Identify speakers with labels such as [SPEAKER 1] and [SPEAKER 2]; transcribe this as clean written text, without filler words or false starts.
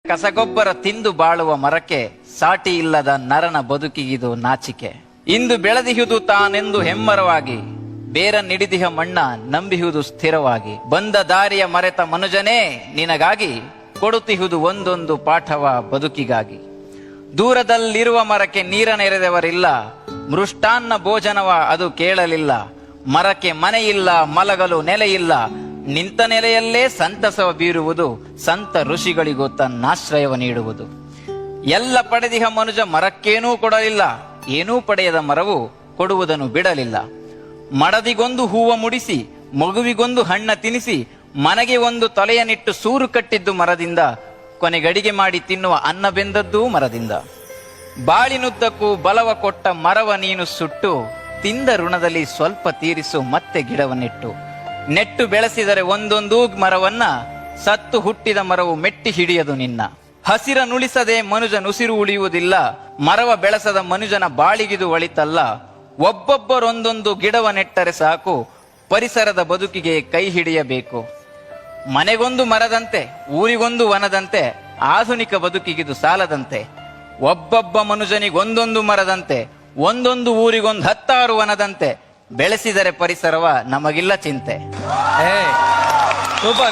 [SPEAKER 1] ಕಸಗೊಬ್ಬರ ತಿಂದು ಬಾಳುವ ಮರಕ್ಕೆ ಸಾಟಿ ಇಲ್ಲದ ನರನ ಬದುಕಿಗಿದು ನಾಚಿಕೆ. ಇಂದು ಬೆಳೆದಿಹುದು ತಾನೆಂದು ಹೆಮ್ಮರವಾಗಿ, ಬೇರ ನಿಡಿದಿಹ ಮಣ್ಣ ನಂಬಿಹುದು ಸ್ಥಿರವಾಗಿ. ಬಂದ ದಾರಿಯ ಮರೆತ ಮನುಜನೇ ನಿನಗಾಗಿ, ಕೊಡುತ್ತಿಹುದು ಒಂದೊಂದು ಪಾಠವ ಬದುಕಿಗಾಗಿ. ದೂರದಲ್ಲಿರುವ ಮರಕ್ಕೆ ನೀರ ನೆರೆದವರಿಲ್ಲ, ಮೃಷ್ಟಾನ್ನ ಭೋಜನವ ಅದು ಕೇಳಲಿಲ್ಲ. ಮರಕ್ಕೆ ಮನೆಯಿಲ್ಲ, ಮಲಗಲು ನೆಲೆಯಿಲ್ಲ, ನಿಂತ ನೆಲೆಯಲ್ಲೇ ಸಂತಸವ ಬೀರುವುದು. ಸಂತ ಋಷಿಗಳಿಗೂ ತನ್ನಾಶ್ರಯವ ನೀಡುವುದು. ಎಲ್ಲ ಪಡೆದಿಹ ಮನುಜ ಮರಕ್ಕೇನೂ ಕೊಡಲಿಲ್ಲ, ಏನೂ ಪಡೆಯದ ಮರವು ಕೊಡುವುದನ್ನು ಬಿಡಲಿಲ್ಲ. ಮಡದಿಗೊಂದು ಹೂವ ಮುಡಿಸಿ, ಮಗುವಿಗೊಂದು ಹಣ್ಣ ತಿನಿಸಿ, ಮನೆಗೆ ಒಂದು ತೊಲೆಯನಿಟ್ಟು ಸೂರು ಕಟ್ಟಿದ್ದು ಮರದಿಂದ, ಕೊನೆಗಡಿಗೆ ಮಾಡಿ ತಿನ್ನುವ ಅನ್ನ ಬೆಂದದ್ದೂ ಮರದಿಂದ. ಬಾಳಿನುದ್ದಕ್ಕೂ ಬಲವ ಕೊಟ್ಟ ಮರವ ನೀನು ಸುಟ್ಟು, ತಿಂದ ಋಣದಲ್ಲಿ ಸ್ವಲ್ಪ ತೀರಿಸು ಮತ್ತೆ ಗಿಡವ ನೆಟ್ಟು. ನೆಟ್ಟು ಬೆಳೆಸಿದರೆ ಒಂದೊಂದೂ ಮರವನ್ನ, ಸತ್ತು ಹುಟ್ಟಿದ ಮರವು ಮೆಟ್ಟಿ ಹಿಡಿಯದು ನಿನ್ನ. ಹಸಿರ ನುಳಿಸದೆ ಮನುಜನುಸಿರು ಉಳಿಯುವುದಿಲ್ಲ, ಮರವ ಬೆಳೆಸದ ಮನುಜನ ಬಾಳಿಗಿದು ಒಳಿತಲ್ಲ. ಒಬ್ಬೊಬ್ಬರೊಂದೊಂದು ಗಿಡವ ನೆಟ್ಟರೆ ಸಾಕು, ಪರಿಸರದ ಬದುಕಿಗೆ ಕೈ ಹಿಡಿಯಬೇಕು. ಮನೆಗೊಂದು ಮರದಂತೆ, ಊರಿಗೊಂದು ವನದಂತೆ, ಆಧುನಿಕ ಬದುಕಿಗಿದು ಸಾಲದಂತೆ. ಒಬ್ಬೊಬ್ಬ ಮನುಜನಿಗೊಂದೊಂದು ಮರದಂತೆ, ಒಂದೊಂದು ಊರಿಗೊಂದು 10 ವನದಂತೆ. ಬೆಳೆಸಿದರೆ ಪರಿಸರವ ನಮಗಿಲ್ಲ ಚಿಂತೆ.
[SPEAKER 2] ಸೂಪರ್.